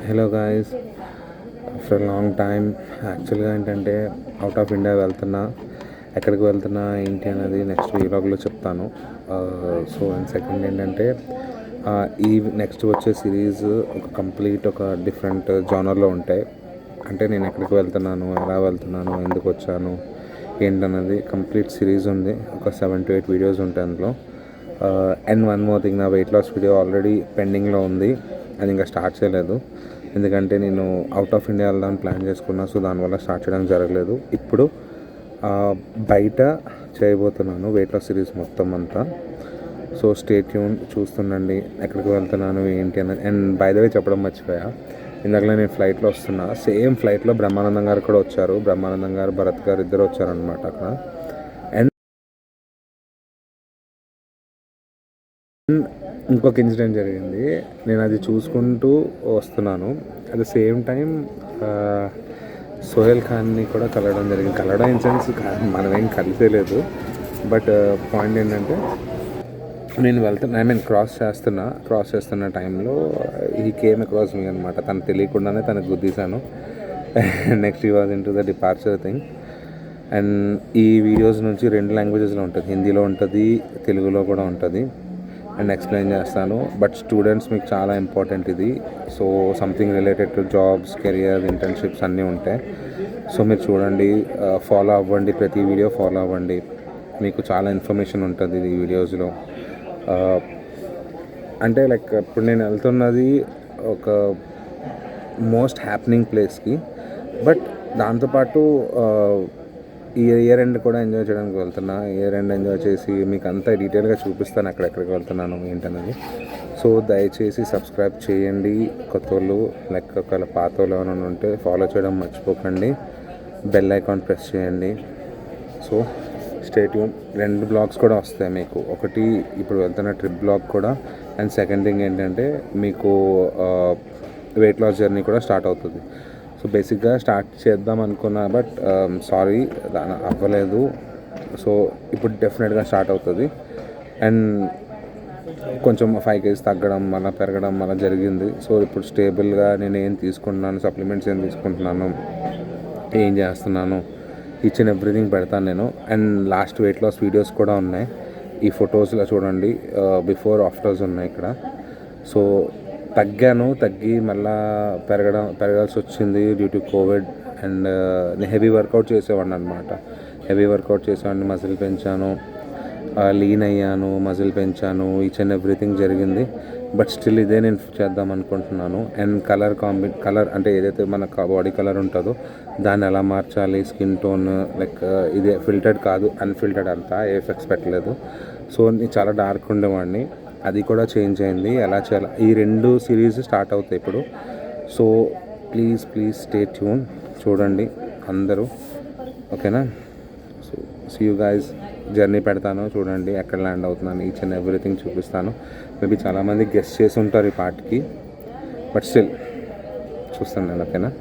Hello guys, after long time యాక్చువల్గా ఏంటంటే out of India వెళ్తున్నా. ఎక్కడికి వెళ్తున్నా ఏంటి అనేది నెక్స్ట్ వీలాగ్లో చెప్తాను. సో అండ్ సెకండ్ ఏంటంటే ఈ నెక్స్ట్ వచ్చే సిరీస్ ఒక కంప్లీట్ ఒక డిఫరెంట్ జానర్లో ఉంటాయి. అంటే నేను ఎక్కడికి వెళ్తున్నాను, ఎలా వెళ్తున్నాను, ఎందుకు వచ్చాను ఏంటన్నది కంప్లీట్ సిరీస్ ఉంది. ఒక 7 to 8 వీడియోస్ ఉంటాయి అందులో. అండ్ వన్ మోర్ థింగ్, నా వెయిట్ లాస్ వీడియో ఆల్రెడీ పెండింగ్లో ఉంది. అది ఇంకా స్టార్ట్ చేయలేదు, ఎందుకంటే నేను అవుట్ ఆఫ్ ఇండియా వెళ్దామని ప్లాన్ చేసుకున్నా. సో దానివల్ల స్టార్ట్ చేయడం జరగలేదు. ఇప్పుడు బయట చేయబోతున్నాను వెయిట్ లాస్ సిరీస్ మొత్తం అంతా. సో స్టే ట్యూన్, చూస్తుండండి ఎక్కడికి వెళ్తున్నాను ఏంటి అని. అండ్ బై ద వే చెప్పడం మర్చిపోయా, ఇందాకలే నేను ఫ్లైట్లో వస్తున్నా. సేమ్ ఫ్లైట్లో బ్రహ్మానందం గారు కూడా వచ్చారు. బ్రహ్మానందం గారు, భరత్ గారు ఇద్దరు వచ్చారనమాట అక్కడ. అండ్ ఇంకొక ఇన్సిడెంట్ జరిగింది. నేను అది చూసుకుంటూ వస్తున్నాను. At the same time Sohail ఖాన్ని కూడా కలవడం జరిగింది. కలవడం ఇన్ సెన్స్ మనమేం కలిసేలేదు. బట్ పాయింట్ ఏంటంటే నేను క్రాస్ చేస్తున్న టైంలో ఈ కేమ్ అక్రాస్ మీ అనమాట. తను తెలియకుండానే తనకు గుద్దీశాను. నెక్స్ట్ ఈ was in to the departure thing. And ఈ వీడియోస్ నుంచి 2 లాంగ్వేజెస్లో ఉంటుంది, హిందీలో ఉంటుంది, తెలుగులో కూడా ఉంటుంది. అండ్ ఎక్స్ప్లెయిన్ చేస్తాను. బట్ స్టూడెంట్స్ మీకు చాలా ఇంపార్టెంట్ ఇది. So something related to jobs, career, internships అన్నీ ఉంటాయి. సో మీరు చూడండి, ఫాలో అవ్వండి, ప్రతి వీడియో ఫాలో అవ్వండి. మీకు చాలా ఇన్ఫర్మేషన్ ఉంటుంది ఈ వీడియోస్లో. అంటే లైక్ ఇప్పుడు నేను వెళ్తున్నది ఒక మోస్ట్ హ్యాపెనింగ్ ప్లేస్కి. బట్ దాంతోపాటు ఈ ఇయర్ ఎండ్ కూడా ఎంజాయ్ చేయడానికి వెళ్తున్నా. ఇయర్ ఎండ్ ఎంజాయ్ చేసి మీకు అంతా డీటెయిల్గా చూపిస్తాను ఎక్కడెక్కడికి వెళ్తున్నాను ఏంటనేది. సో దయచేసి సబ్స్క్రైబ్ చేయండి కొత్త వాళ్ళు. లైక్ ఒకవేళ పాత వాళ్ళు ఏమైనా ఉంటే ఫాలో చేయడం మర్చిపోకండి. బెల్ ఐకాన్ ప్రెస్ చేయండి. So stay tune. 2 బ్లాగ్స్ కూడా వస్తాయి మీకు. ఒకటి ఇప్పుడు వెళ్తున్న ట్రిప్ బ్లాగ్ కూడా. అండ్ సెకండ్ థింగ్ ఏంటంటే మీకు వెయిట్ లాస్ జర్నీ కూడా స్టార్ట్ అవుతుంది. సో బేసిక్గా స్టార్ట్ చేద్దాం అనుకున్నా, బట్ సారీ అవ్వలేదు. సో ఇప్పుడు డెఫినెట్గా స్టార్ట్ అవుతుంది. అండ్ కొంచెం 5 kgs తగ్గడం, మళ్ళీ పెరగడం మళ్ళీ జరిగింది. సో ఇప్పుడు స్టేబుల్గా నేను ఏం తీసుకుంటున్నాను, సప్లిమెంట్స్ ఏం తీసుకుంటున్నాను, ఏం చేస్తున్నాను, ఈచ్ అండ్ ఎవ్రీథింగ్ పెడతాను నేను. And last weight loss videos కూడా ఉన్నాయి. ఈ ఫొటోస్లో చూడండి, బిఫోర్ ఆఫ్టర్స్ ఉన్నాయి ఇక్కడ. సో తగ్గి మళ్ళా పెరగాల్సి వచ్చింది డ్యూ టు కోవిడ్. అండ్ నేను హెవీ వర్కౌట్ చేసేవాడిని అనమాట. మజిల్ పెంచాను, లీన్ అయ్యాను, మజిల్ పెంచాను, ఈచ్ అండ్ ఎవ్రీథింగ్ జరిగింది. బట్ స్టిల్ ఇదే నేను చేద్దాం అనుకుంటున్నాను. అండ్ కలర్ అంటే ఏదైతే మన బాడీ కలర్ ఉంటుందో దాన్ని ఎలా మార్చాలి, స్కిన్ టోన్ లైక్ ఇదే ఫిల్టర్డ్ కాదు, అన్ఫిల్టర్డ్, అంతా ఏ ఎఫెక్ట్స్ పెట్టలేదు. సో నేను చాలా డార్క్ ఉండేవాడిని, అది కూడా చేంజ్ అయింది. ఎలా చేయాలి, ఈ 2 సిరీస్ స్టార్ట్ అవుతాయి ఇప్పుడు. సో ప్లీజ్ స్టే ట్యూన్, చూడండి అందరూ, ఓకేనా? So see you guys. Journey పెడతాను, చూడండి ఎక్కడ ల్యాండ్ అవుతున్నాను, ఈచ్ అండ్ ఎవ్రీథింగ్ చూపిస్తాను. మేబీ చాలామంది గెస్ట్ చేసి ఉంటారు ఈ పార్ట్కి, బట్ స్టిల్ చూస్తాను నేను, ఓకేనా?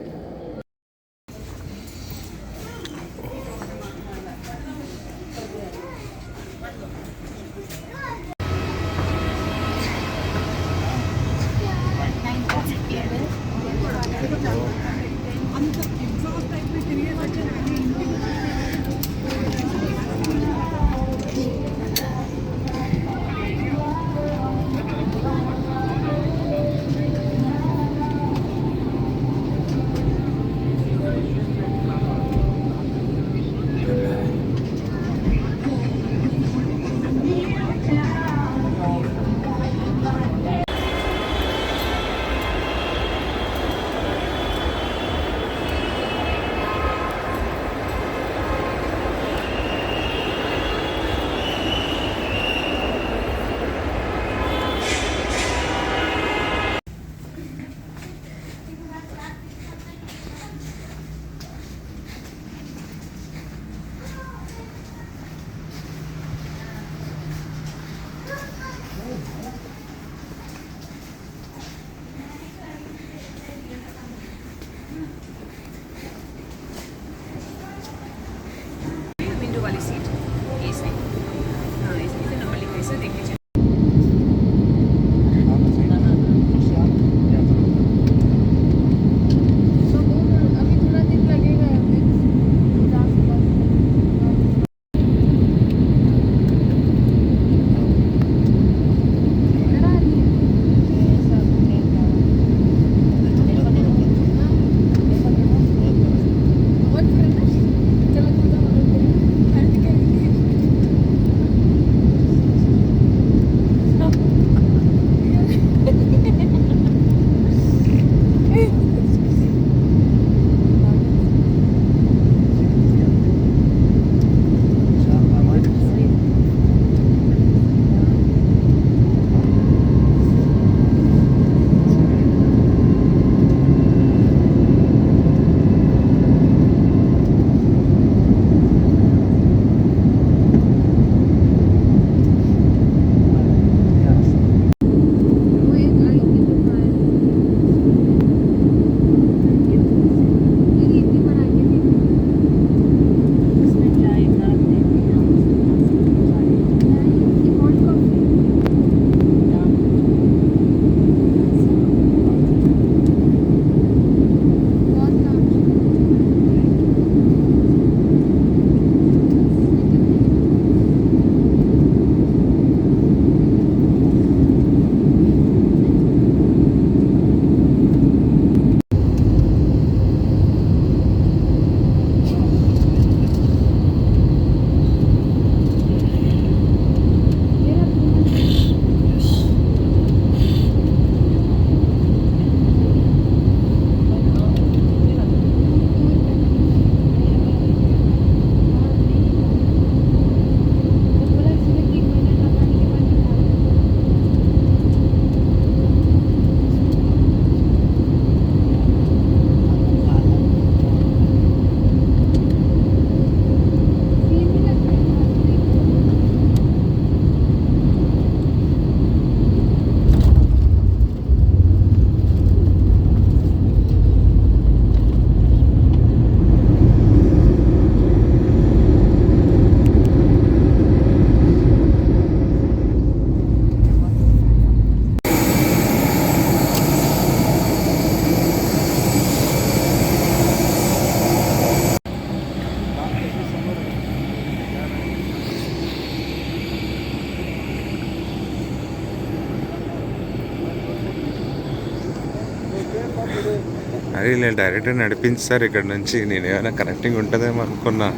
అది నేను డైరెక్ట్ నడిపించారు ఇక్కడ నుంచి. నేను ఏమైనా కనెక్టింగ్ ఉంటుందేమో అనుకున్నా,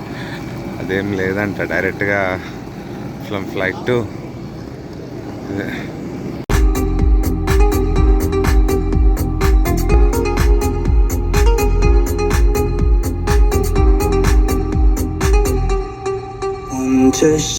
అదేం లేదంట. డైరెక్ట్గా ఫ్లైట్ టు